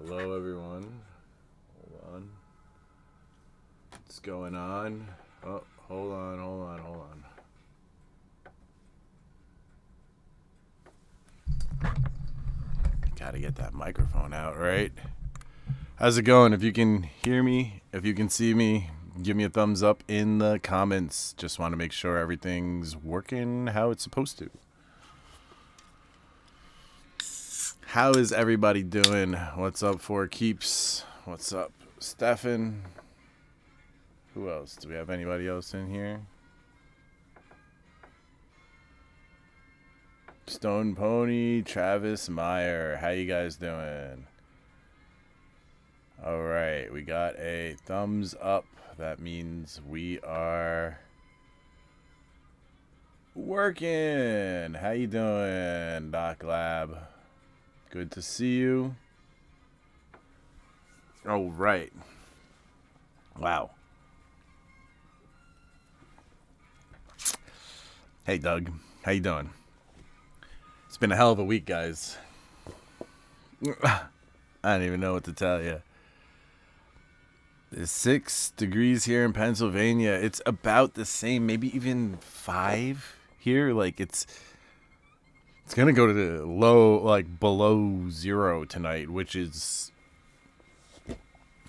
Hello, everyone. Hold on. What's going on? Oh, hold on. Gotta get that microphone out, right? How's it going? If you can hear me, if you can see me, give me a thumbs up in the comments. Just want to make sure everything's working how it's supposed to. How is everybody doing? What's up, For Keeps? What's up, Stefan? Who else? Do we have anybody else in here? Stone Pony, Travis Meyer. How you guys doing? All right, we got a thumbs up. That means we are working. How you doing, Doc Lab? Good to see you. All right. Wow. Hey, Doug. How you doing? It's been a hell of a week, guys. I don't even know what to tell you. It's 6 degrees here in Pennsylvania. It's about the same, maybe even 5 here. Like it's gonna go to the low, like below 0 tonight, which is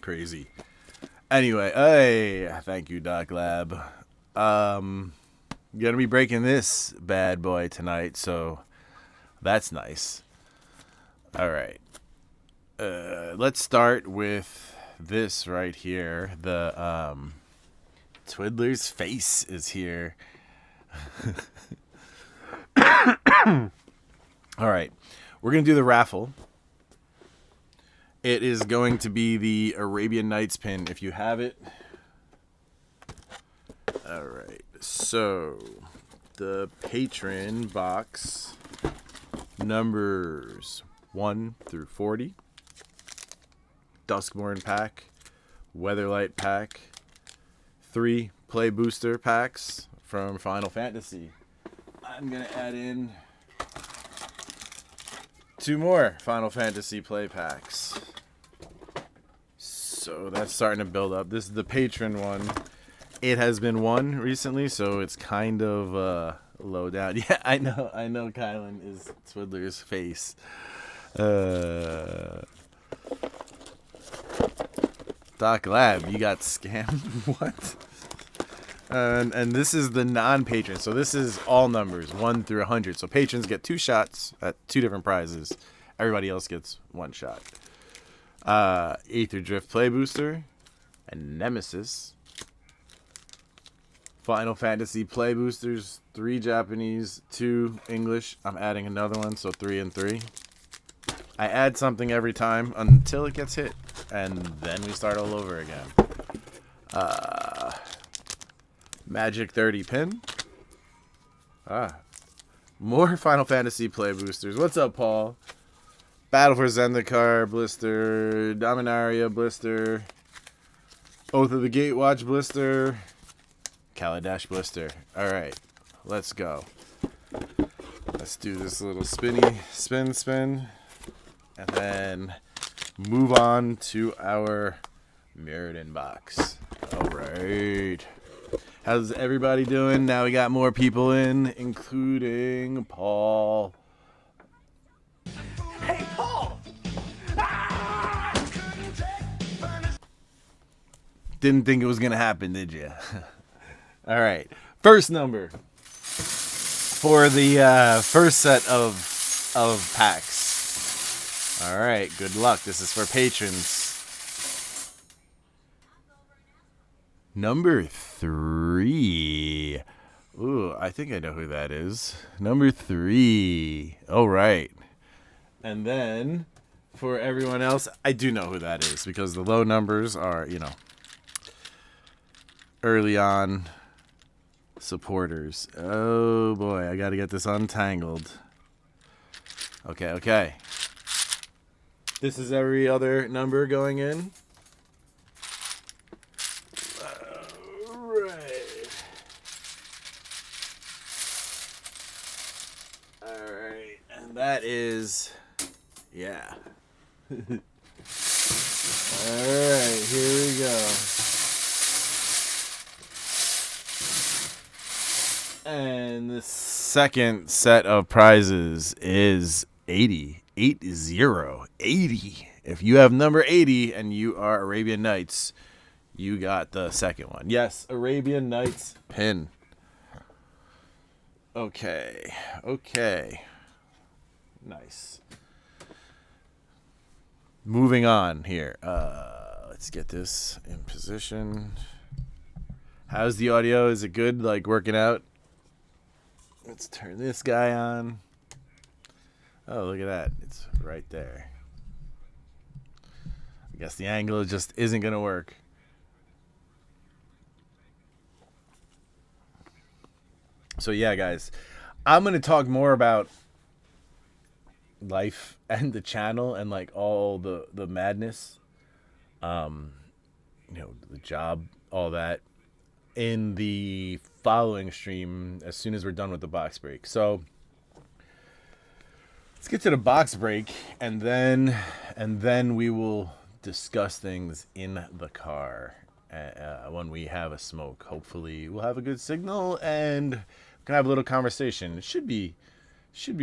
crazy. Anyway, hey, thank you, Doc Lab. Gonna be breaking this bad boy tonight, so that's nice. All right. Let's start with this right here. The Twiddler's face is here. All right. We're going to do the raffle. It is going to be the Arabian Nights pin if you have it. All right. So, the patron box numbers 1 through 40. Duskborn pack, Weatherlight pack, 3 play booster packs from Final Fantasy. I'm gonna add in 2 more Final Fantasy play packs. So that's starting to build up. This is the patron one. It has been won recently, so it's kind of low down. Yeah, I know Kylan is Twiddler's face. Doc Lab, you got scammed? What? And this is the non-patron. So this is all numbers, 1 through 100. So patrons get 2 shots at 2 different prizes. Everybody else gets 1 shot. AetherDrift Play Booster and Nemesis. Final Fantasy Play Boosters, 3 Japanese, 2 English. I'm adding another one, so 3 and 3. I add something every time until it gets hit, and then we start all over again. Magic 30 pin. More Final Fantasy play boosters. What's up, Paul? Battle for Zendikar blister, Dominaria blister, Oath of the Gatewatch blister, Kaladesh blister. All right, let's go. Let's do this little spinny spin. And then move on to our Mirrodin box. All right. How's everybody doing? Now we got more people in, including Paul. Hey, Paul! Didn't think it was going to happen, did you? All right. First number for the first set of packs. All right, good luck. This is for patrons. Number 3. Ooh, I think I know who that is. Number 3. All right. And then for everyone else, I do know who that is because the low numbers are, early on supporters. Oh boy, I got to get this untangled. Okay. This is every other number going in. All right. And that is, yeah. Alright, here we go. And the second set of prizes is 80. 80. If you have number 80 and you are Arabian Nights, you got the second one. Yes, Arabian Nights pin. Okay. Nice. Moving on here. Let's get this in position. How's the audio? Is it good? Like working out? Let's turn this guy on. Oh, look at that. It's right there. I guess the angle just isn't going to work. So yeah, guys, I'm going to talk more about life and the channel and like all the madness, the job, all that in the following stream as soon as we're done with the box break. So let's get to the box break and then we will discuss things in the car when we have a smoke. Hopefully we'll have a good signal and we can have a little conversation. It should be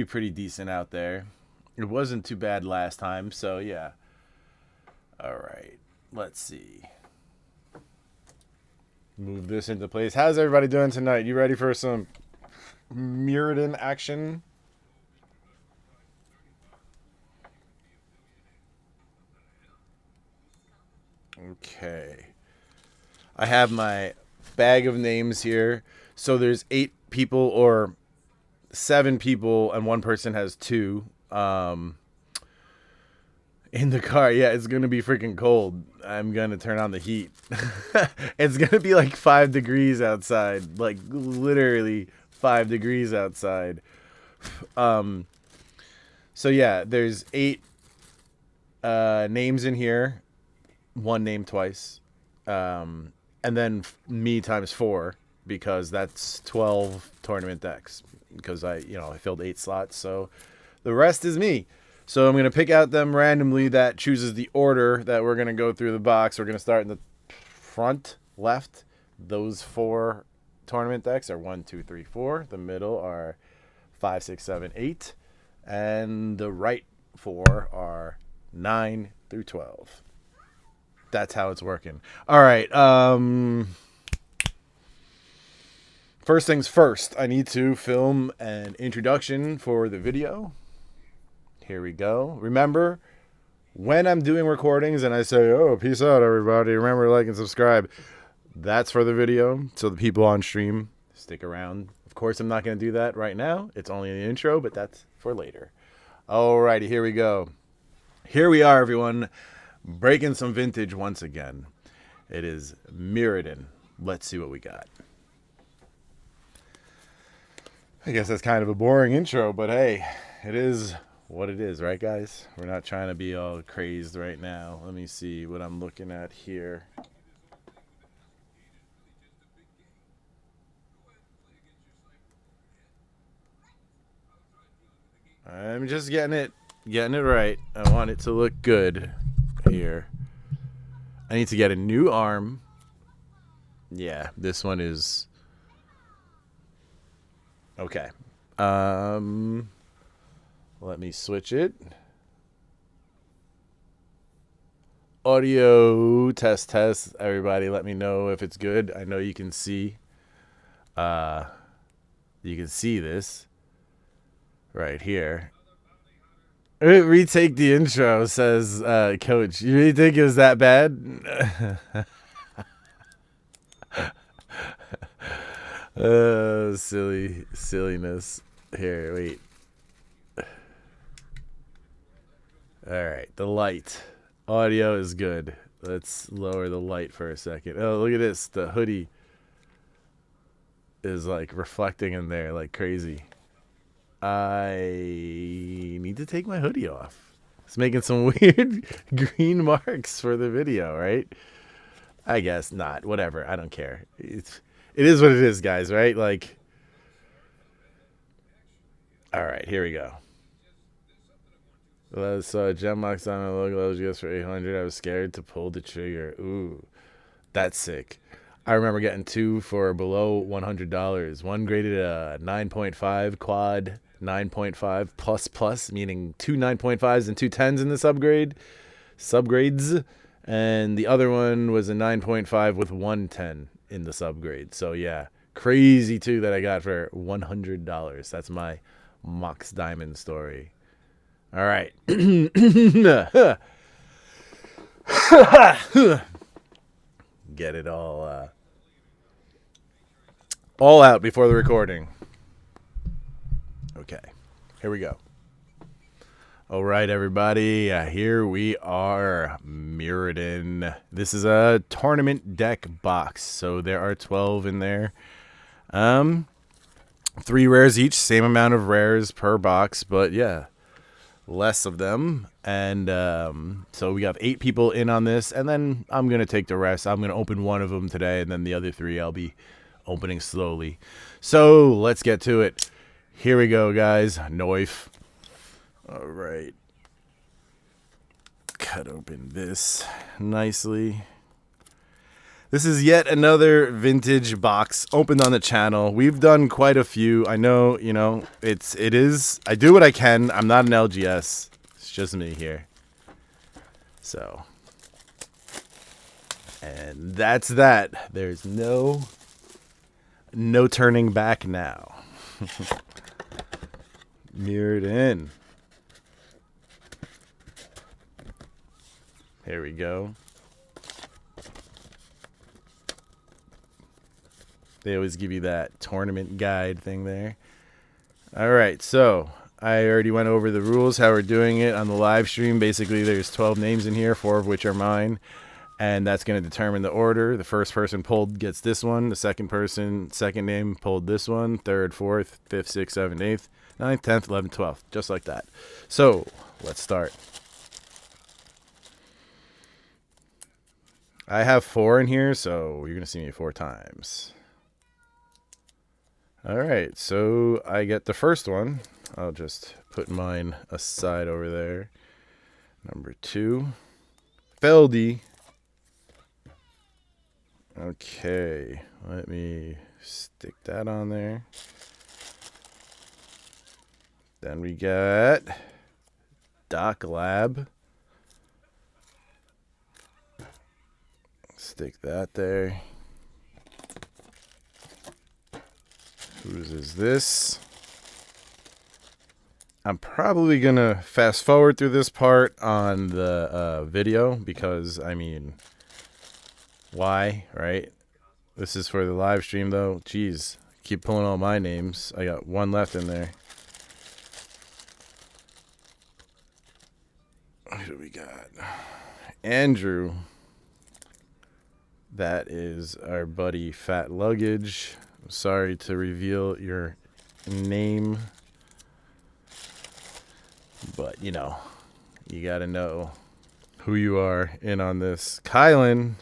pretty decent out there. It wasn't too bad last time, so yeah. All right, let's see. Move this into place. How's everybody doing tonight? You ready for some Mirrodin action? Okay. I have my bag of names here. So there's 8 people or 7 people and one person has 2. In the car. Yeah, it's gonna be freaking cold. I'm gonna turn on the heat. It's gonna be like 5 degrees outside, like literally 5 degrees outside. So yeah, there's 8 names in here. 1 name twice, and then me times 4 because that's 12 tournament decks because I filled 8 slots, so the rest is me. So I'm going to pick out them randomly that chooses the order that we're going to go through the box. We're going to start in the front left. Those 4 tournament decks are 1, 2, 3, 4. The middle are 5, 6, 7, 8. And the right 4 are 9 through 12. That's how it's working. All right. First things first, I need to film an introduction for the video. Here we go. Remember, when I'm doing recordings and I say, oh, peace out, everybody. Remember, like and subscribe. That's for the video. So the people on stream, stick around. Of course, I'm not going to do that right now. It's only an intro, but that's for later. Alrighty, here we go. Here we are, everyone. Breaking some vintage once again. It is Mirrodin. Let's see what we got. I guess that's kind of a boring intro, but hey, it is what it is, right, guys? We're not trying to be all crazed right now. Let me see what I'm looking at here. I'm just getting it right. I want it to look good here. I need to get a new arm. Yeah, this one is okay. Let me switch it. Audio test. Everybody, let me know if it's good. I know you can see. You can see this right here. Retake the intro, says Coach. You really think it was that bad? Silliness. Here, wait. Alright, the light. Audio is good. Let's lower the light for a second. Oh, look at this. The hoodie is like reflecting in there like crazy. I need to take my hoodie off. It's making some weird green marks for the video, right? I guess not. Whatever. I don't care. It is what it is, guys, right? Like, all right, here we go. Gem Box on my logo LGS for 800. I was scared to pull the trigger. Ooh, that's sick. I remember getting 2 for below $100. One graded a 9.5 quad, 9.5 plus, meaning 2 9.5s and 2 10s in this subgrades. And the other one was a 9.5 with 110 in the subgrade. So yeah, crazy too that I got for $100. That's my Mox Diamond story. All right. Get it all out before the recording. Okay, here we go. All right, everybody, here we are, Mirrodin. This is a tournament deck box, so there are 12 in there. 3 rares each, same amount of rares per box, but yeah, less of them. And so we have 8 people in on this, and then I'm going to take the rest. I'm going to open one of them today, and then the other 3 I'll be opening slowly. So let's get to it. Here we go, guys. Knife. All right. Cut open this nicely. This is yet another vintage box opened on the channel. We've done quite a few. I know, you know, it is. I do what I can. I'm not an LGS. It's just me here. So, and that's that. There's no turning back now. Mirrodin. Here we go. They always give you that tournament guide thing there. All right, so I already went over the rules, how we're doing it on the live stream. Basically, there's 12 names in here, 4 of which are mine, and that's going to determine the order. The first person pulled gets this one. The second person, second name, pulled this one. Third, fourth, fifth, sixth, seventh, eighth, ninth, 10th, 11th, 12th, just like that. So let's start. I have 4 in here, so you're going to see me 4 times. All right, so I get the first one. I'll just put mine aside over there. Number 2, Feldy. Okay, let me stick that on there. Then we got Doc Lab. Stick that there. Whose is this? I'm probably going to fast forward through this part on the video because, I mean, why, right? This is for the live stream, though. Jeez, keep pulling all my names. I got 1 left in there. Who do we got? Andrew. That is our buddy Fat Luggage. I'm sorry to reveal your name, but you know, you gotta know who you are in on this. Kylan.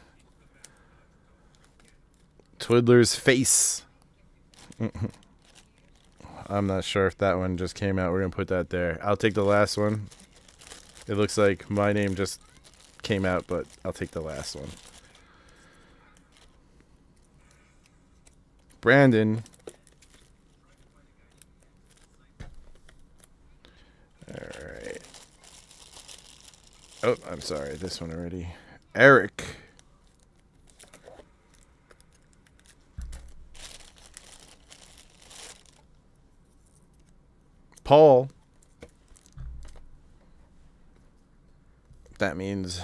Twiddler's Face. I'm not sure if that one just came out. We're gonna put that there. I'll take the last one. It looks like my name just came out, but I'll take the last one. Brandon. Alright. Oh, I'm sorry. This one already. Eric. Paul. That means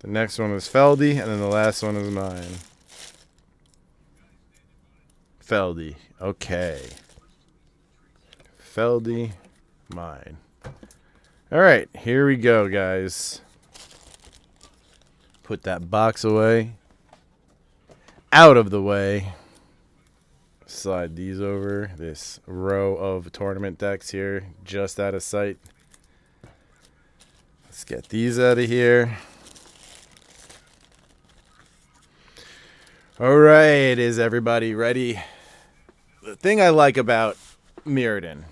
the next one is Feldy, and then the last one is mine. Feldy. Okay. Feldy. Mine. Alright, here we go, guys. Put that box away. Out of the way. Slide these over. This row of tournament decks here. Just out of sight. Let's get these out of here. Alright, is everybody ready? The thing I like about Mirrodin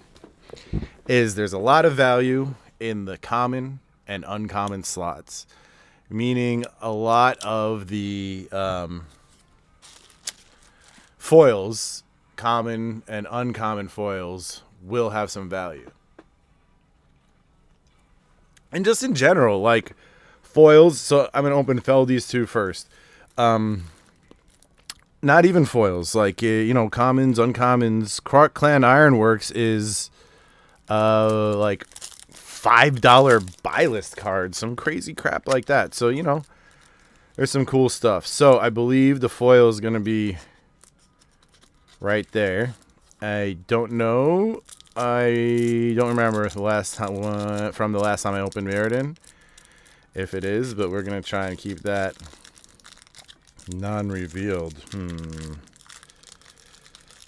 is there's a lot of value in the common and uncommon slots, meaning a lot of the foils, common and uncommon foils, will have some value. And just in general, like foils, so I'm going to open Feldy's 2 first. Not even foils, like, commons, uncommons. Clark Clan Ironworks is like $5 buy list cards, some crazy crap like that. So, there's some cool stuff. So I believe the foil is going to be right there. I don't know. I don't remember the last time from the last time I opened Mirrodin, if it is, but we're gonna try and keep that non-revealed.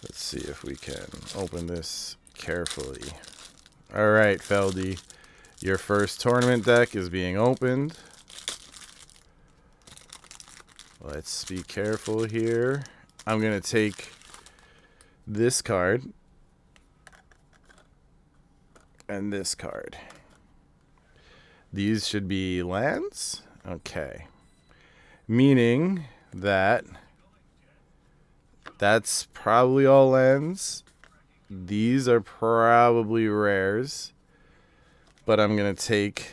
Let's see if we can open this carefully. All right, Feldy, your first tournament deck is being opened. Let's be careful here. I'm gonna take this card and this card. These should be lands. Okay. Meaning that that's probably all lands. These are probably rares. But I'm going to take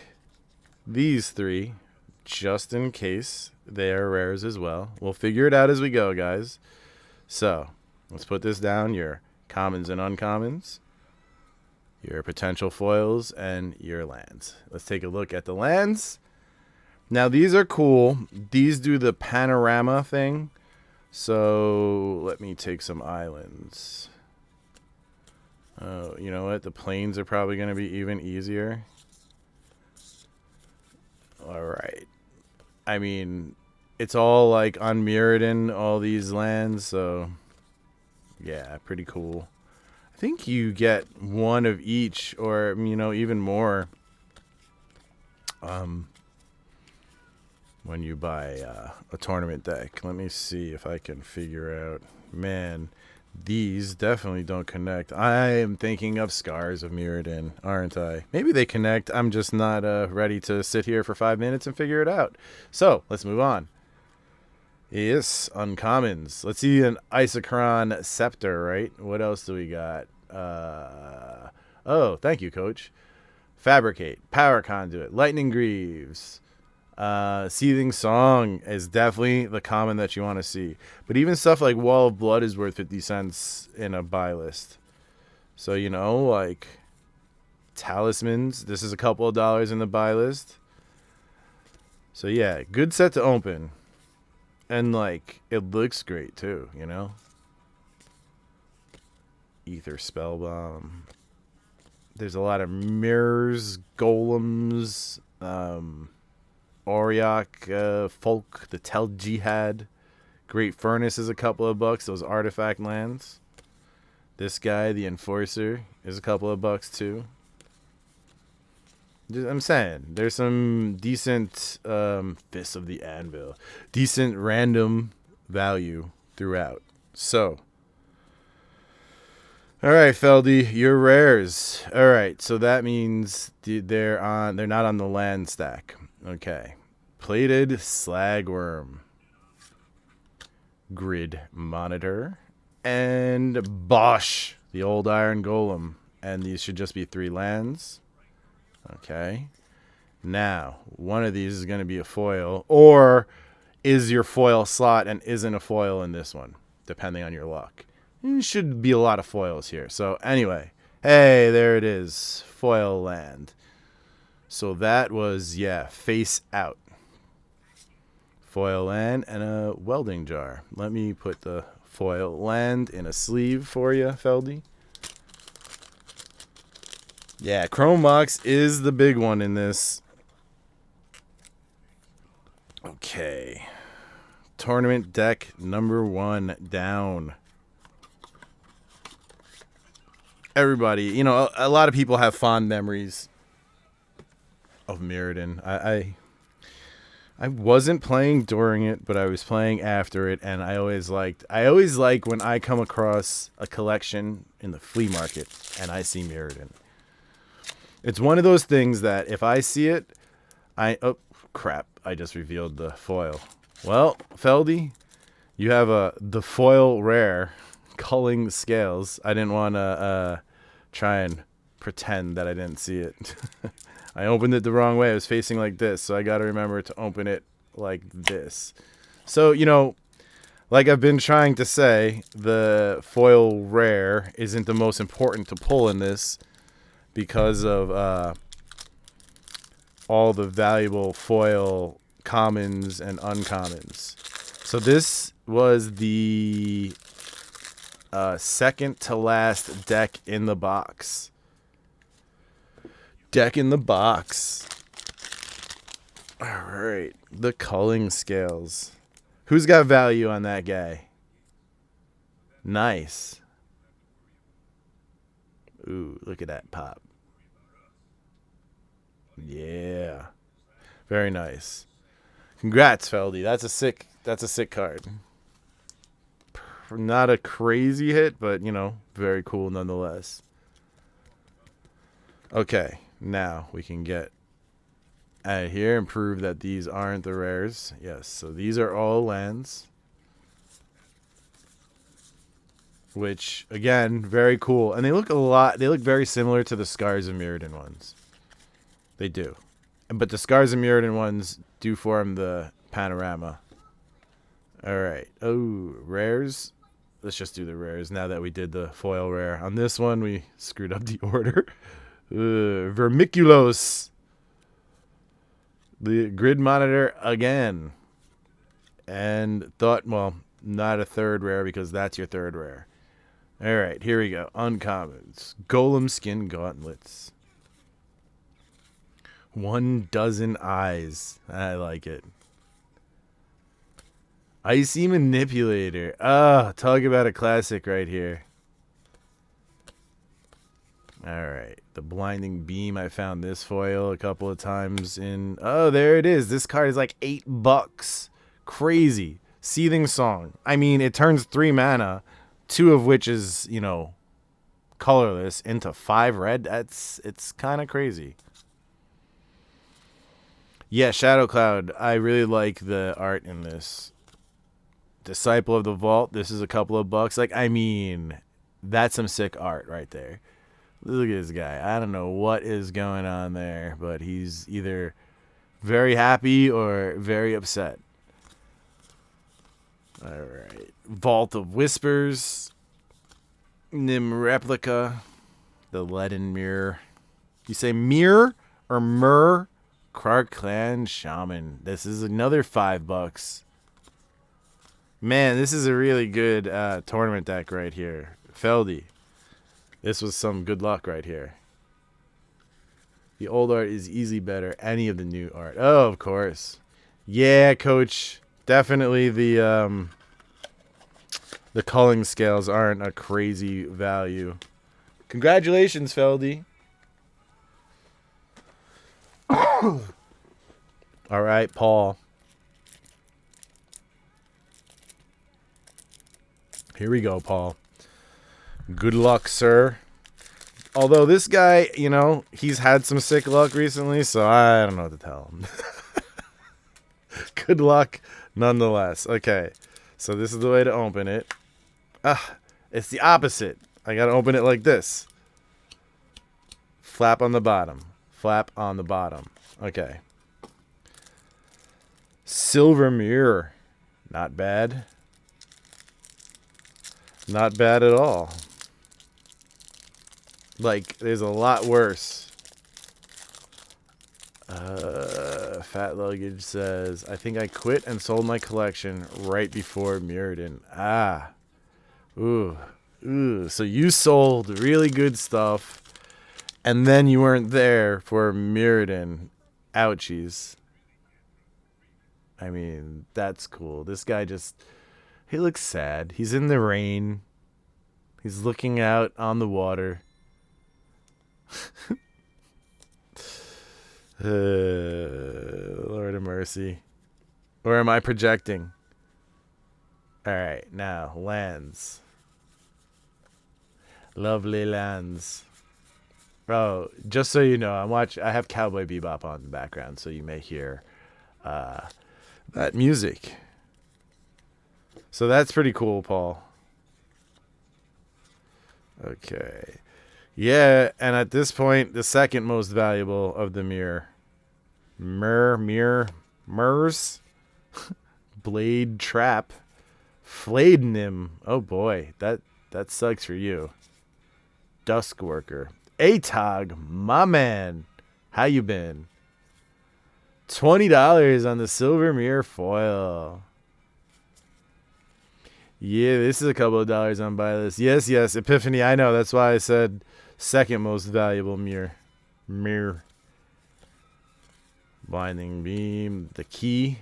these 3 just in case they are rares as well. We'll figure it out as we go, guys. So, let's put this down. Your commons and uncommons, your potential foils, and your lands. Let's take a look at the lands. Now, these are cool. These do the panorama thing. So, let me take some islands. Oh, you know what? The plains are probably going to be even easier. All right. I mean, it's all like on Mirrodin, all these lands. So, yeah, pretty cool. I think you get one of each, or even more, when you buy a tournament deck. Let me see if I can figure out. Man, these definitely don't connect. I am thinking of Scars of Mirrodin, aren't I? Maybe they connect. I'm just not ready to sit here for 5 minutes and figure it out. So let's move on. Yes, uncommons. Let's see an Isochron Scepter, right? What else do we got? Oh, thank you, Coach. Fabricate, Power Conduit, Lightning Greaves, Seething Song is definitely the common that you want to see. But even stuff like Wall of Blood is worth 50 cents in a buy list. So, like Talismans, this is a couple of dollars in the buy list. So, yeah, good set to open. And, it looks great, too, Ether Spellbomb. There's a lot of mirrors, golems, Auriok, Folk, the Tel Jihad. Great Furnace is a couple of bucks, those artifact lands. This guy, the Enforcer, is a couple of bucks, too. I'm saying, there's some decent Fist of the Anvil, decent random value throughout. So, all right, Feldy, your rares. All right, so that means they're not on the land stack. Okay, Plated Slagworm, Grid Monitor, and Bosch, the old Iron Golem, and these should just be 3 lands. Okay, now one of these is going to be a foil, or is your foil slot and isn't a foil in this one, depending on your luck. There should be a lot of foils here. So anyway, hey, there it is, foil land. So that was, face out. Foil land and a welding jar. Let me put the foil land in a sleeve for you, Feldy. Yeah, Chrome Mox is the big one in this. Okay. Tournament deck number 1 down. Everybody, a lot of people have fond memories of Mirrodin. I wasn't playing during it, but I was playing after it, and I always like when I come across a collection in the flea market and I see Mirrodin. It's one of those things that if I see it, oh crap! I just revealed the foil. Well, Feldy, you have the foil rare culling scales. I didn't want to try and pretend that I didn't see it. I opened it the wrong way. I was facing like this, so I got to remember to open it like this. So, you know, like I've been trying to say, the foil rare isn't the most important to pull in this because of all the valuable foil commons and uncommons. So this was the second to last deck in the box. Deck in the box. All right, the culling scales. Who's got value on that guy? Nice. Ooh, look at that pop. Yeah. Very nice. Congrats, Feldy. That's a sick card. Not a crazy hit, but you know, very cool nonetheless. Okay, now we can get out of here and prove that these aren't the rares. Yes, so these are all lands. Which, again, very cool. And they look very similar to the Scars of Mirrodin ones. They do. But the Scars of Mirrodin ones do form the panorama. Alright. Oh, rares. Let's just do the rares now that we did the foil rare. On this one, we screwed up the order. Vermiculos. The grid monitor again. And thought, well, not a third rare because that's your third rare. Alright, here we go. Uncommons. Golem skin gauntlets. 12 eyes. I like it. Icy manipulator. Ah, talk about a classic right here. Alright. The blinding beam. I found this foil a couple of times in... Oh, there it is. This card is like $8. Crazy. Seething Song. I mean, it turns 3 mana, 2 of which is, you know, colorless, into 5 red. It's kind of crazy. Yeah, Shadow Cloud. I really like the art in this. Disciple of the Vault. This is a couple of bucks. Like, I mean, that's some sick art right there. Look at this guy. I don't know what is going on there, but he's either very happy or very upset. Alright. Vault of Whispers. Nim Replica. The Leaden Mirror. You say mirror or myrrh? Clark Clan Shaman. This is another $5. Man, this is a really good tournament deck right here. Feldy. This was some good luck right here. The old art is easily better. Any of the new art. Oh, of course. Yeah, coach. Definitely the culling scales aren't a crazy value. Congratulations, Feldy. All right, Paul. Here we go, Paul. Good luck, sir. Although this guy, you know, he's had some sick luck recently, so I don't know what to tell him. Good luck, nonetheless. Okay, so this is the way to open it. It's the opposite. I gotta open it like this. Flap on the bottom. Flap on the bottom. Okay. Silver Mirror. Not bad. Not bad at all. Like, there's a lot worse. Fat Luggage says, I think I quit and sold my collection right before Mirrodin. Ah. Ooh. Ooh. So you sold really good stuff, and then you weren't there for Mirrodin. Ouchies. I mean, that's cool. This guy just... He looks sad. He's in the rain. He's looking out on the water. Lord of mercy. Or am I projecting? Alright, now, lands. Lovely lands. Oh, just so you know, I have Cowboy Bebop on in the background, so you may hear that music. So that's pretty cool, Paul. Okay. Yeah, and at this point, the second most valuable of the Murs, Blade Trap, Fladenim. Oh boy, that sucks for you. Dusk Worker. Atog, my man. How you been? $20 on the Silver Mirror foil. Yeah, this is a couple of dollars on buy list. Yes, Epiphany, I know. That's why I said second most valuable mirror. Blinding Beam, the key.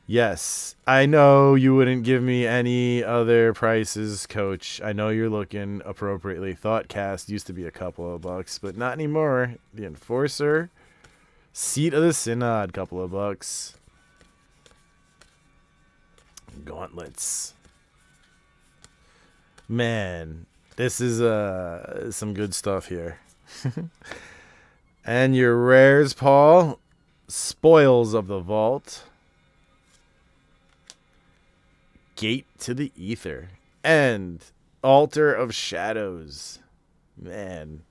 Yes, I know you wouldn't give me any other prices, Coach. I know you're looking appropriately. Thoughtcast used to be a couple of bucks, but not anymore. The Enforcer, Seat of the Synod, couple of bucks. Gauntlets. Man, this is some good stuff here. And your rares, Paul. Spoils of the Vault. Gate to the Ether. And Altar of Shadows. Man.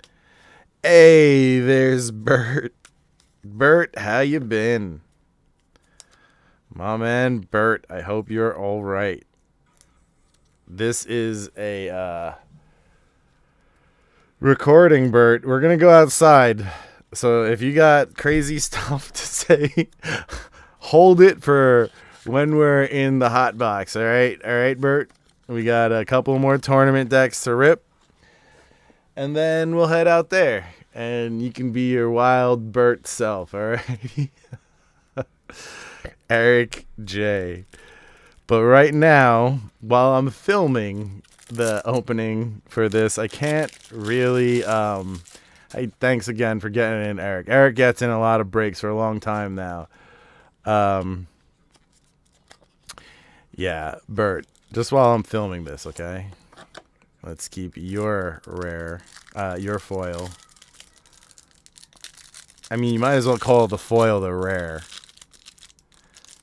Hey, there's Bert. Bert, how you been? My man, Bert, I hope you're all right. This is a recording, Bert. We're going to go outside. So if you got crazy stuff to say, hold it for when we're in the hot box. All right, Bert. We got a couple more tournament decks to rip. And then we'll head out there. And you can be your wild Bert self, all right? Eric J. But right now, while I'm filming the opening for this, I can't really... Hey, thanks again for getting in, Eric. Eric gets in a lot of breaks for a long time now. Yeah, Bert, just while I'm filming this, okay? Let's keep your rare, your foil. I mean, you might as well call the foil the rare.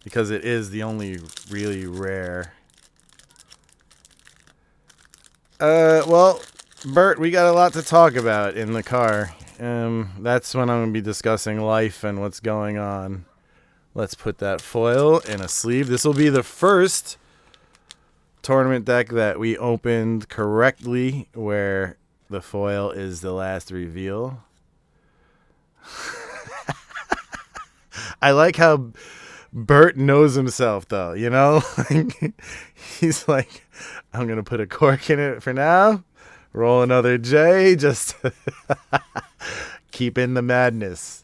Because it is the only really rare. Well, Bert, we got a lot to talk about in the car. That's when I'm going to be discussing life and what's going on. Let's put that foil in a sleeve. This will be the first tournament deck that we opened correctly, where the foil is the last reveal. I like how Bert knows himself, though, you know? He's like, I'm going to put a cork in it for now. Roll another J, just keep in the madness.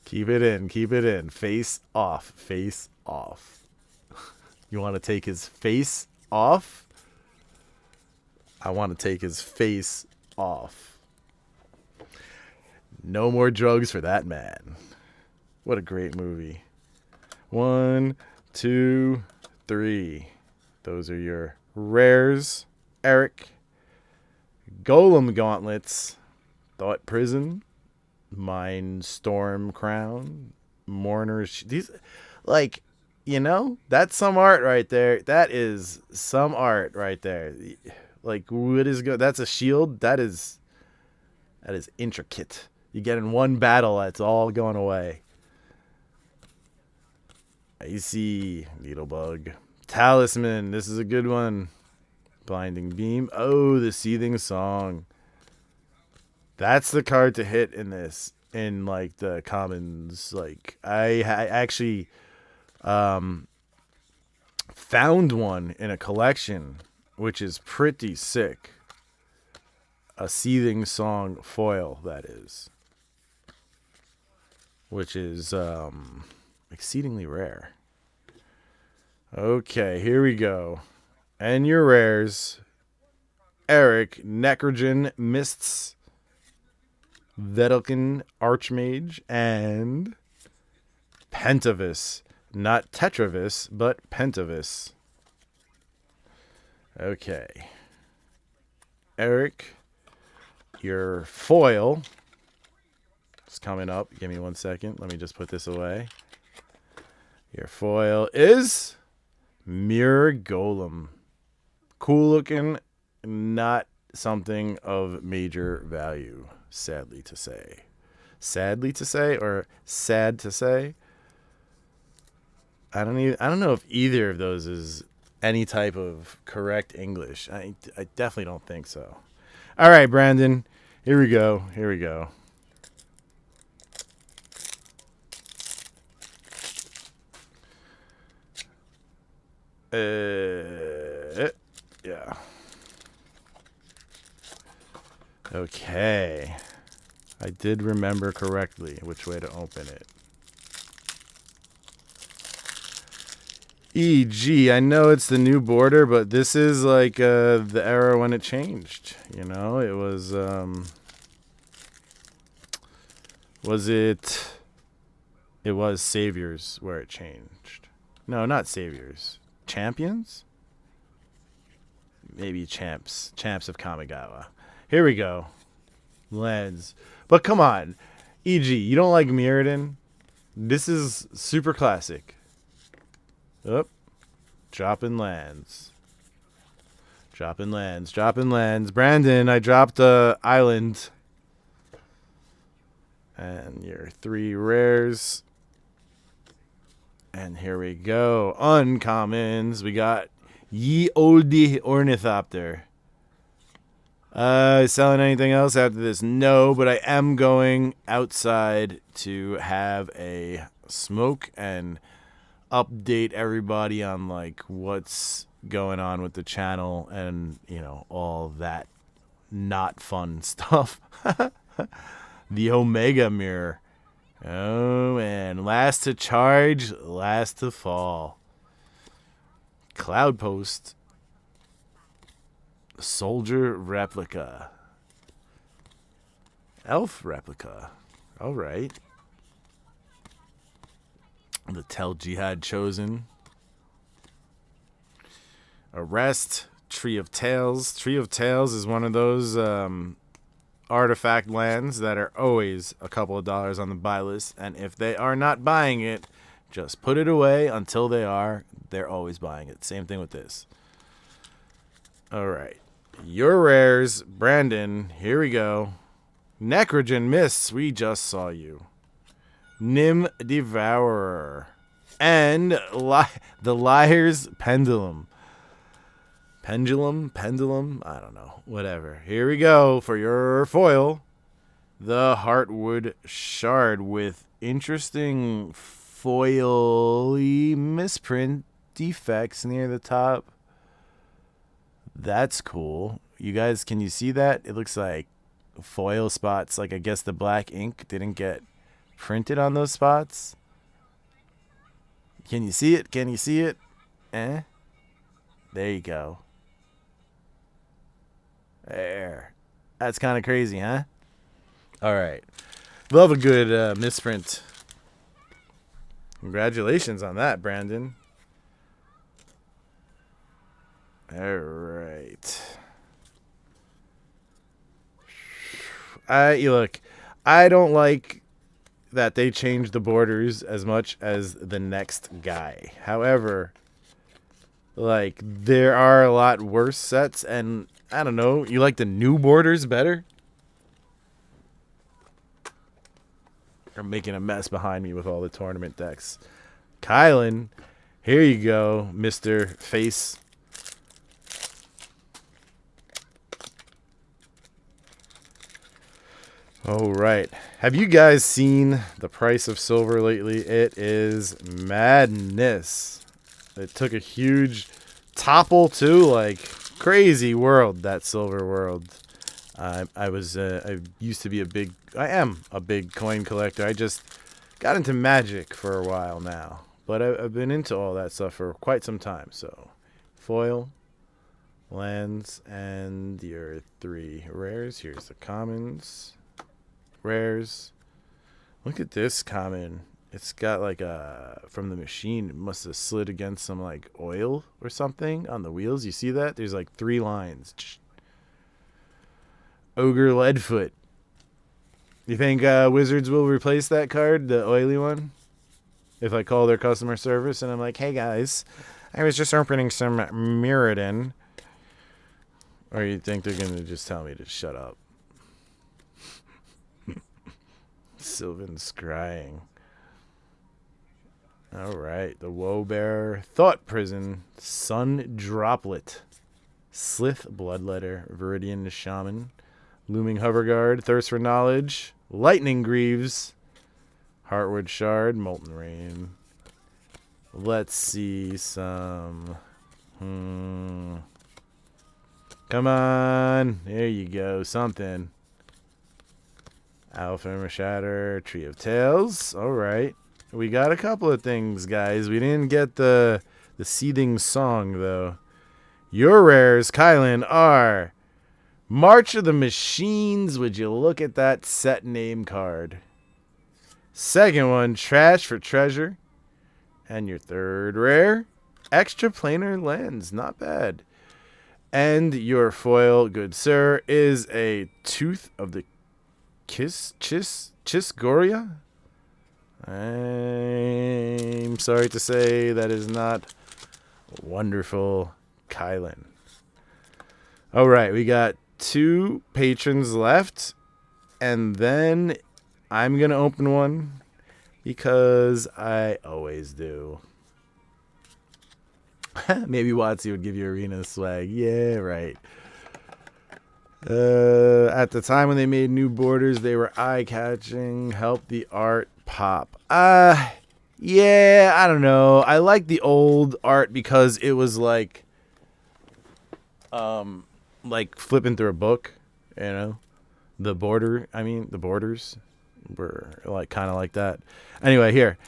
Keep it in. Face off. You want to take his face off? I want to take his face off. No more drugs for that man. What a great movie. 1, 2, 3. Those are your rares, Eric. Golem Gauntlets. Thought Prison. Mind Storm Crown. Mourner's... These, like, you know, that's some art right there. That is some art right there. Like, what is good? That's a shield. That is intricate. You get in one battle, that's all going away. Icy Needlebug. Talisman. This is a good one. Blinding Beam. Oh, the Seething Song. That's the card to hit in this. In, like, the commons. Like, I actually found one in a collection, which is pretty sick. A Seething Song foil, that is. Which is exceedingly rare. Okay, here we go. And your rares. Eric, Necrogen, Mists, Vedalken, Archmage, and Pentavis. Not Tetravis, but Pentavis. Okay. Eric, Your foil is coming up. Give me 1 second. Let me just put this away. Your foil is Mirror Golem. Cool looking, not something of major value, sadly to say. Sadly to say, or sad to say? I don't know if either of those is any type of correct English. I definitely don't think so. All right, Brandon. Here we go. Here we go. Yeah. Okay. I did remember correctly which way to open it. EG, I know it's the new border, but this is like the era when it changed. You know, it was it? It was Saviors where it changed. No, not Saviors. Champions? Maybe Champs. Champs of Kamigawa. Here we go. Lens. But come on. EG, you don't like Mirrodin? This is super classic. Up. Dropping lands. Dropping lands. Dropping lands. Brandon, I dropped a island. And your 3 rares. And here we go. Uncommons. We got Ye Olde Ornithopter. Selling anything else after this? No, but I am going outside to have a smoke and update everybody on like what's going on with the channel and, you know, all that not fun stuff. The Omega Mirror. Oh, man. Last to charge, last to fall. Cloud Post. Soldier Replica. Elf Replica. All right. The Tel Jihad Chosen. Arrest. Tree of Tales. Tree of Tales is one of those artifact lands that are always a couple of dollars on the buy list. And if they are not buying it, just put it away until they are. They're always buying it. Same thing with this. All right. Your rares. Brandon, here we go. Necrogen Mists, we just saw you. Nim Devourer. And the Liar's Pendulum. Pendulum, I don't know, whatever. Here we go for your foil. The Heartwood Shard with interesting foily misprint defects near the top. That's cool. You guys, can you see that? It looks like foil spots. Like, I guess the black ink didn't get printed on those spots. Can you see it? Can you see it? There you go. There. That's kind of crazy, huh? All right. Love a good misprint. Congratulations on that, Brandon. All right. Look, I don't like that they changed the borders as much as the next guy. However, like, there are a lot worse sets, and I don't know, you like the new borders better? I'm making a mess behind me with all the tournament decks. Kylan, here you go, Mr. Face. All right. Have you guys seen the price of silver lately? It is madness. It took a huge topple too, like crazy world, that silver world. I used to be I am a big coin collector. I just got into Magic for a while now, but I've been into all that stuff for quite some time. So, foil, lands, and your 3 rares. Here's the commons, rares. Look at this common. It's got like from the machine, it must have slid against some like oil or something on the wheels. You see that? There's like 3 lines. Ogre Leadfoot. You think Wizards will replace that card, the oily one? If I call their customer service and I'm like, hey guys, I was just opening some Mirrodin. Or you think they're going to just tell me to shut up? Sylvan's crying. Alright, the Woebear, Thought Prison, Sun Droplet, Slith Bloodletter, Viridian Shaman, Looming Hoverguard, Thirst for Knowledge, Lightning Greaves, Heartwood Shard, Molten Rain. Let's see some... Come on. There you go. Something. Alpha Shatter, Tree of Tales. Alright. We got a couple of things, guys. We didn't get the Seething Song, though. Your rares, Kylan, are March of the Machines. Would you look at that set name card? Second one, Trash for Treasure. And your third rare, Extra Planar Lens. Not bad. And your foil, good sir, is a Tooth of the Chisgoria. I'm sorry to say that is not wonderful, Kylan. All right, we got 2 patrons left, and then I'm going to open one because I always do. Maybe Watsy would give you arena swag. Yeah, right. At the time when they made new borders, they were eye-catching. Help the art pop. Yeah, I don't know. I like the old art because it was like flipping through a book, you know? The borders were like kind of like that. Anyway, here.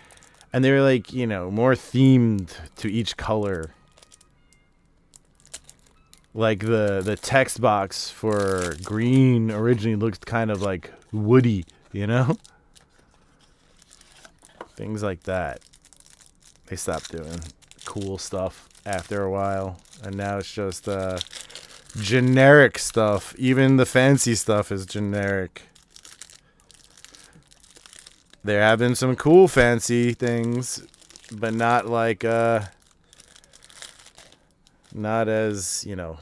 And they were like, you know, more themed to each color. Like the text box for green originally looked kind of like woody, you know? Things like that. They stopped doing cool stuff after a while. And now it's just generic stuff. Even the fancy stuff is generic. There have been some cool fancy things, but not like, not as, you know,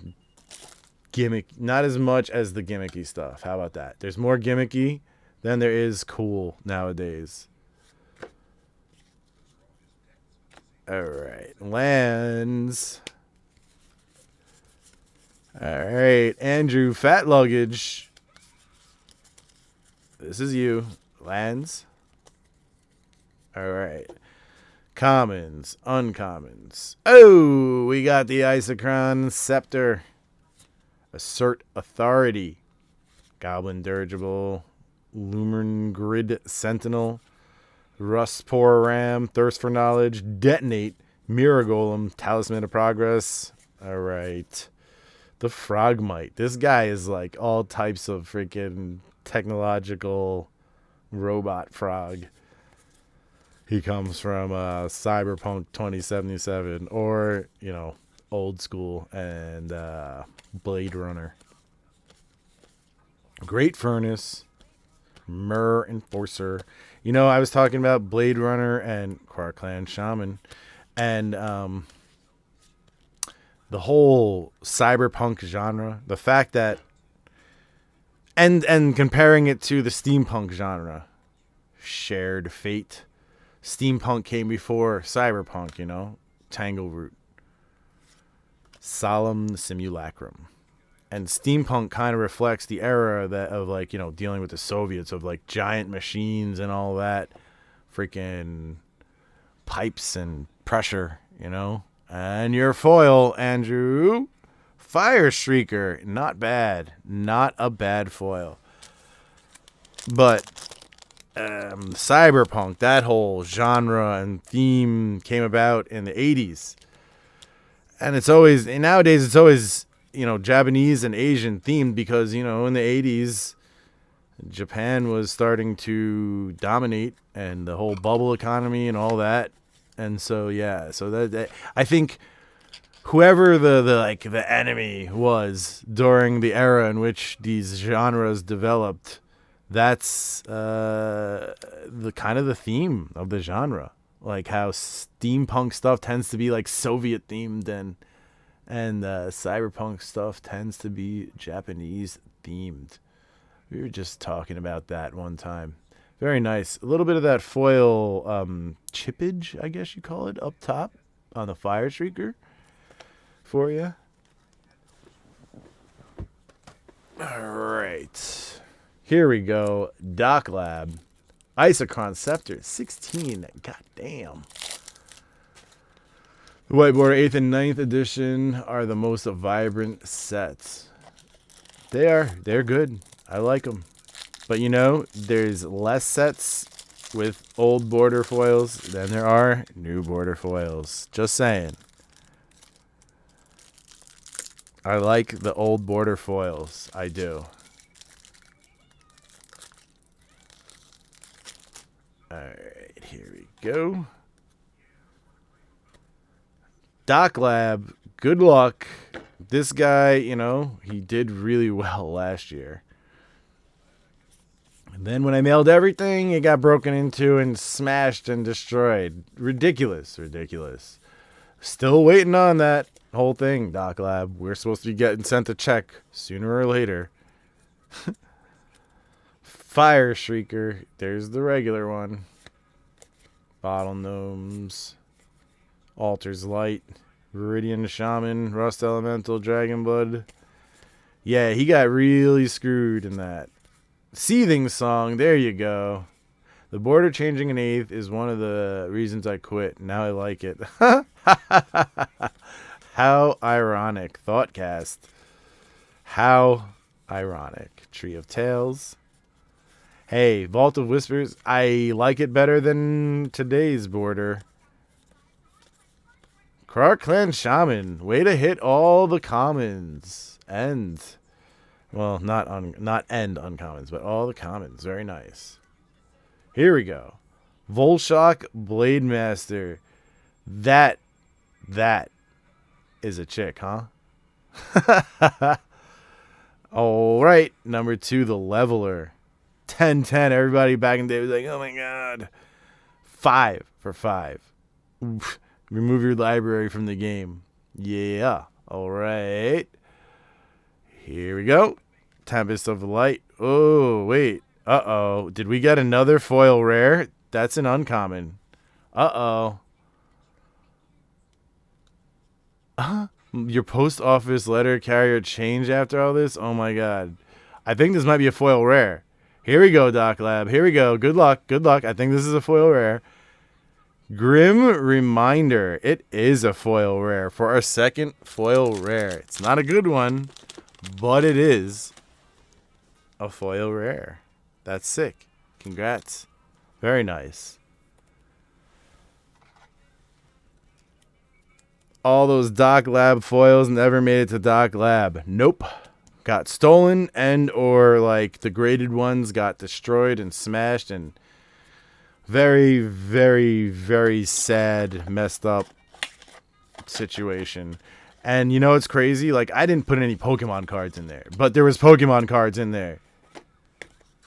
not as much as the gimmicky stuff. How about that? There's more gimmicky than there is cool nowadays. All right, lands. All right, Andrew, Fat Luggage. This is you. Lands. All right. Commons, uncommons. Oh, we got the Isochron Scepter. Assert Authority. Goblin Dirigible. Lumen Grid Sentinel. Rustpore Ram. Thirst for Knowledge. Detonate. Mirror Golem. Talisman of Progress. All right. The Frogmite. This guy is like all types of freaking technological robot frog. He comes from Cyberpunk 2077 or, you know, old school and Blade Runner. Great Furnace. Myr Enforcer. You know, I was talking about Blade Runner and Quark Clan Shaman. And the whole cyberpunk genre. The fact that... And comparing it to the steampunk genre. Shared fate. Steampunk came before cyberpunk, you know. Tangleroot. Solemn Simulacrum. And steampunk kind of reflects the era of like, you know, dealing with the Soviets, of like giant machines and all that. Freaking pipes and pressure, you know. And your foil, Andrew. Fire Streaker. Not bad. Not a bad foil. But cyberpunk, that whole genre and theme came about in the 80s. And nowadays it's always, you know, Japanese and Asian themed because, you know, in the 80s, Japan was starting to dominate and the whole bubble economy and all that. And so, yeah, so that I think whoever the enemy was during the era in which these genres developed, that's the kind of the theme of the genre. Like how steampunk stuff tends to be like Soviet themed, and cyberpunk stuff tends to be Japanese themed. We were just talking about that one time. Very nice. A little bit of that foil chippage, I guess you call it, up top on the Fire Shrieker for you. All right. Here we go. Doc Lab. Isochron Scepter. 16. Goddamn. The White Border 8th and 9th edition are the most vibrant sets. They're good. I like them. But you know, there's less sets with old border foils than there are new border foils. Just saying. I like the old border foils. I do. Alright, here we go. Doc Lab, good luck. This guy, you know, he did really well last year. And then when I mailed everything, it got broken into and smashed and destroyed. Ridiculous, ridiculous. Still waiting on that whole thing, Doc Lab. We're supposed to be getting sent a check sooner or later. Fire Shrieker. There's the regular one. Bottle Gnomes. Altar's Light. Viridian Shaman. Rust Elemental. Dragon Blood. Yeah, he got really screwed in that. Seething Song, there you go. The border changing an 8th is one of the reasons I quit. Now I like it. How ironic. Thoughtcast. How ironic. Tree of Tales. Hey, Vault of Whispers, I like it better than today's border. Krark Clan Shaman, way to hit all the commons. And... well, not end uncommons, but all the commons. Very nice. Here we go. Volshock Blade Master. That is a chick, huh? All right. Number 2, the Leveler. 10-10. Everybody back in the day was like, oh my god. 5 for 5. Oof. Remove your library from the game. Yeah. All right. Here we go. Tempest of Light. Oh, wait. Uh-oh. Did we get another foil rare? That's an uncommon. Uh-oh. Your post office letter carrier changed after all this? Oh, my God. I think this might be a foil rare. Here we go, Doc Lab. Here we go. Good luck. Good luck. I think this is a foil rare. Grim Reminder. It is a foil rare for our second foil rare. It's not a good one, but it is a foil rare. That's sick. Congrats. Very nice. All those Doc Lab foils never made it to Doc Lab. Nope. Got stolen and or like the graded ones got destroyed and smashed, and very, very, very sad, messed up situation. And you know what's crazy? Like, I didn't put any Pokemon cards in there, but there was Pokemon cards in there.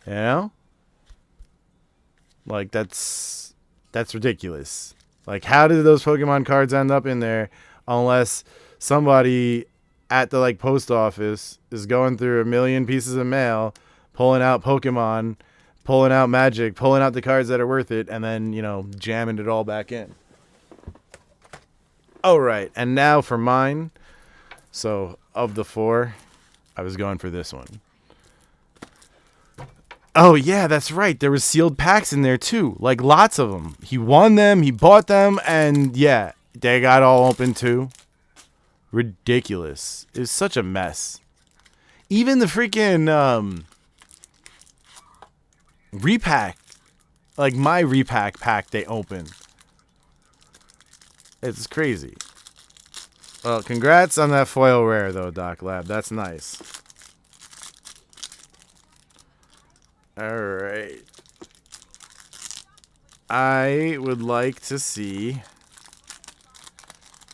You know? Like, that's ridiculous. Like, how did those Pokemon cards end up in there unless somebody at the, like, post office is going through a million pieces of mail, pulling out Pokemon, pulling out Magic, pulling out the cards that are worth it, and then, you know, jamming it all back in. All right, and now for mine. So, of the 4, I was going for this one. Oh, yeah, that's right. There was sealed packs in there, too. Like, lots of them. He won them, he bought them, and, yeah, they got all open, too. Ridiculous. It was such a mess. Even the freaking, repack. Like, my repack pack they opened. It's crazy. Well, congrats on that foil rare, though, Doc Lab. That's nice. Alright. I would like to see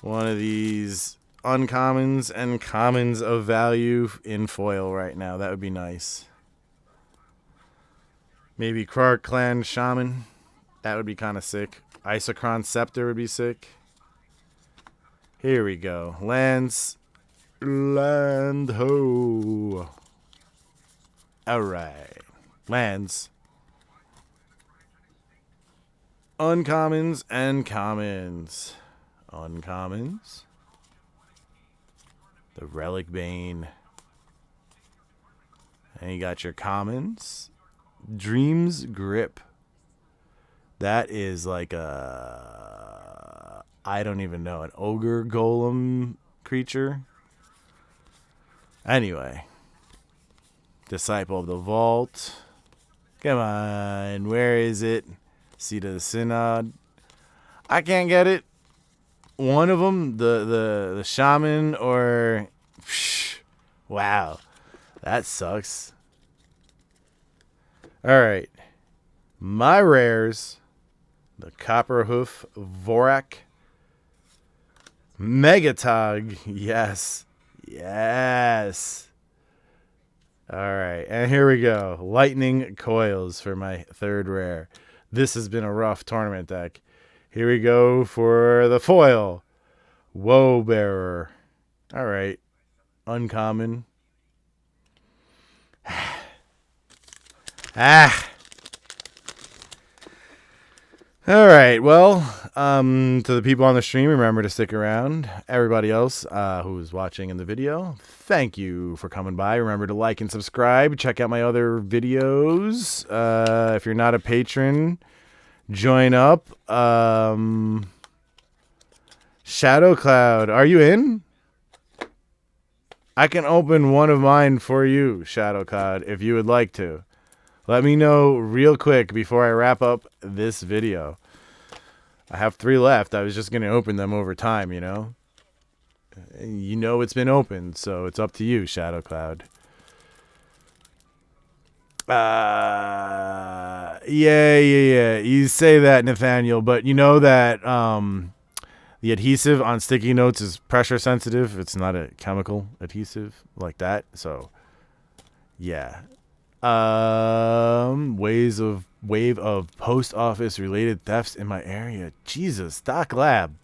one of these uncommons and commons of value in foil right now. That would be nice. Maybe Krark Clan Shaman. That would be kind of sick. Isochron Scepter would be sick. Here we go. Lands. Land ho. Alright. Lands. Uncommons and commons. Uncommons. The Relic Bane. And you got your commons. Dream's Grip. That is like a... I don't even know. An ogre golem creature. Anyway. Disciple of the Vault. Come on. Where is it? Seat of the Synod. I can't get it. One of them, the shaman or... Wow. That sucks. Alright. My rares. The Copperhoof Vorak. Megatog. Yes. Yes. Alright. And here we go. Lightning Coils for my third rare. This has been a rough tournament deck. Here we go for the foil. Woe Bearer. Alright. Uncommon. Alright, well, to the people on the stream, remember to stick around. Everybody else who's watching in the video, thank you for coming by. Remember to like and subscribe. Check out my other videos. If you're not a patron, join up. Shadow Cloud, are you in? I can open one of mine for you, Shadow Cloud, if you would like to. Let me know real quick before I wrap up this video. I have 3 left. I was just going to open them over time, you know. You know it's been opened, so it's up to you, Shadow Cloud. Yeah. You say that, Nathaniel, but you know that the adhesive on sticky notes is pressure sensitive. It's not a chemical adhesive like that. So, yeah. Wave of post office related thefts in my area. Jesus, Doc Lab.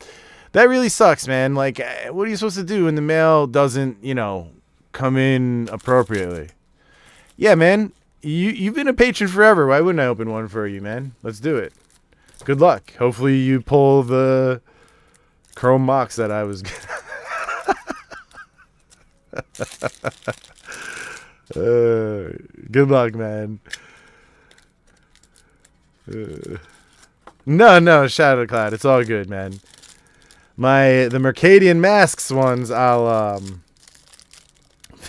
That really sucks, man. Like, what are you supposed to do when the mail doesn't, you know, come in appropriately? Yeah, man. You've been a patron forever. Why wouldn't I open one for you, man? Let's do it. Good luck. Hopefully you pull the chrome box that I was good luck, man. No, Shadow Cloud. It's all good, man. The Mercadian Masks ones,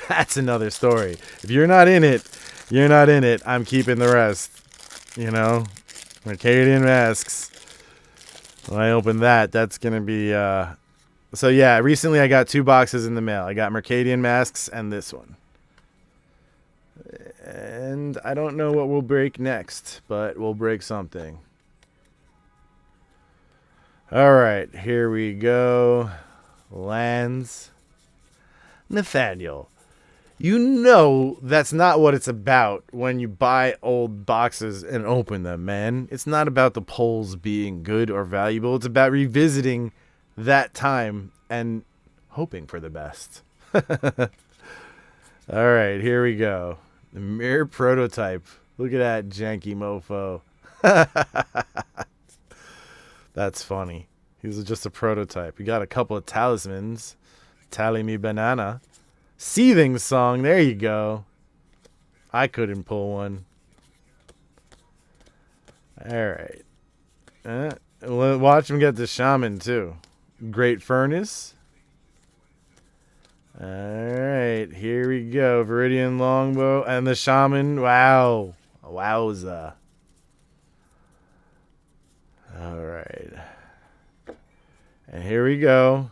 that's another story. If you're not in it, you're not in it. I'm keeping the rest. You know? Mercadian Masks. When I open that, that's gonna be so yeah, recently I got 2 boxes in the mail. I got Mercadian Masks and this one. And I don't know what we'll break next, but we'll break something. Alright, here we go. Lands. Nathaniel, you know that's not what it's about when you buy old boxes and open them, man. It's not about the pulls being good or valuable. It's about revisiting that time and hoping for the best. Alright, here we go. The Mirror Prototype. Look at that janky mofo. That's funny. He was just a prototype. We got a couple of talismans. Tally Me Banana. Seething Song. There you go. I couldn't pull one. Alright. Watch him get the Shaman, too. Great Furnace. Alright, here we go. Viridian Longbow and the Shaman. Wow. Wowza. Alright. And here we go.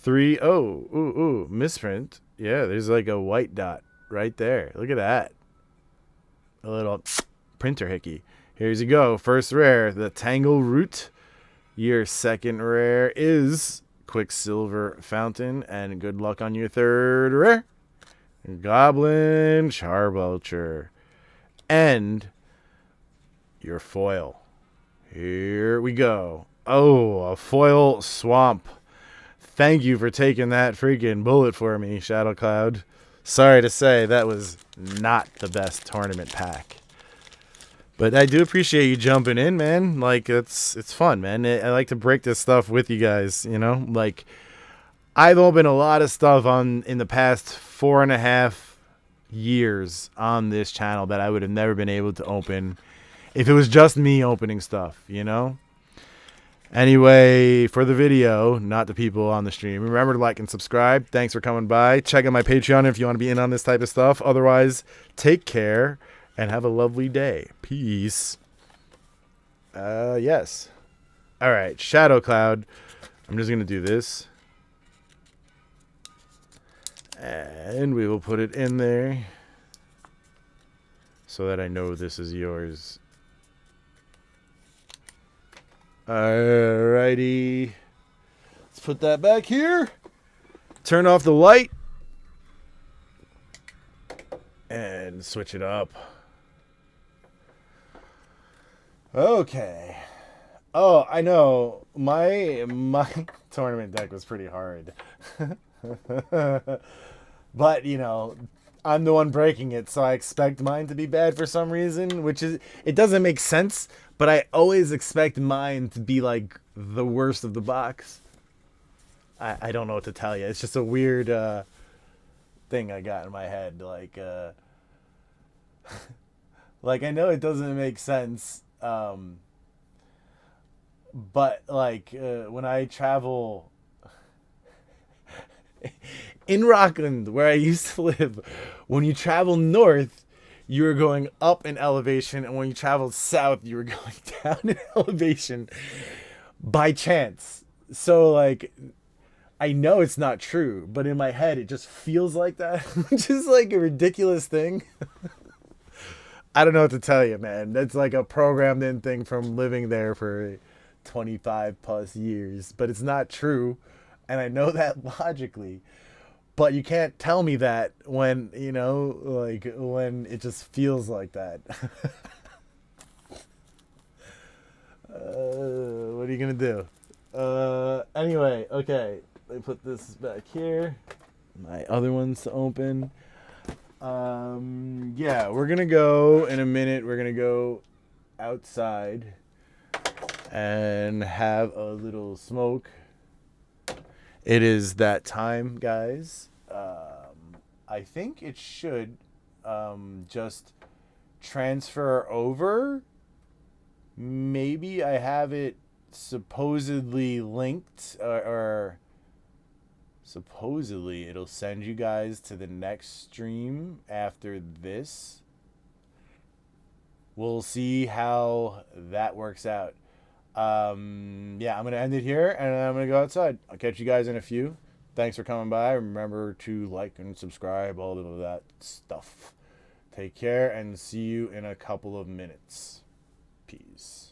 3. Oh, ooh, misprint. Yeah, there's like a white dot right there. Look at that. A little printer hickey. Here you go. First rare, the Tangle Root. Your second rare is Quicksilver Fountain, and good luck on your third rare. Goblin Charbelcher. And your foil. Here we go. Oh, a foil Swamp. Thank you for taking that freaking bullet for me, Shadow Cloud. Sorry to say, that was not the best tournament pack. But I do appreciate you jumping in, man. Like, it's fun, man. I like to break this stuff with you guys, you know? Like, I've opened a lot of stuff in the past 4.5 years on this channel that I would have never been able to open if it was just me opening stuff, you know? Anyway, for the video, not the people on the stream, remember to like and subscribe. Thanks for coming by. Check out my Patreon if you want to be in on this type of stuff. Otherwise, take care and have a lovely day. Peace. Yes. All right, Shadow Cloud. I'm just going to do this. And we will put it in there so that I know this is yours. Alrighty. Let's put that back here. Turn off the light. And switch it up. Okay. Oh, I know. My tournament deck was pretty hard. But, you know, I'm the one breaking it, so I expect mine to be bad for some reason, which is, it doesn't make sense, but I always expect mine to be like the worst of the box. I don't know what to tell you. It's just a weird thing I got in my head. Like, like I know it doesn't make sense, but like when I travel in Rockland, where I used to live, when you travel north, you were going up in elevation, and when you traveled south, you were going down in elevation by chance. So, like, I know it's not true, but in my head, it just feels like that, which is like a ridiculous thing. I don't know what to tell you, man. That's like a programmed in thing from living there for 25 plus years, but it's not true, and I know that logically. But you can't tell me that when, you know, like, when it just feels like that. What are you going to do? Anyway, okay. Let me put this back here. My other ones to open. Yeah, we're going to go in a minute. We're going to go outside and have a little smoke. It is that time, guys. I think it should just transfer over. Maybe I have it supposedly linked, or supposedly it'll send you guys to the next stream after this. We'll see how that works out. Yeah, I'm going to end it here, and I'm going to go outside. I'll catch you guys in a few. Thanks for coming by. Remember to like and subscribe, all of that stuff. Take care, and see you in a couple of minutes. Peace.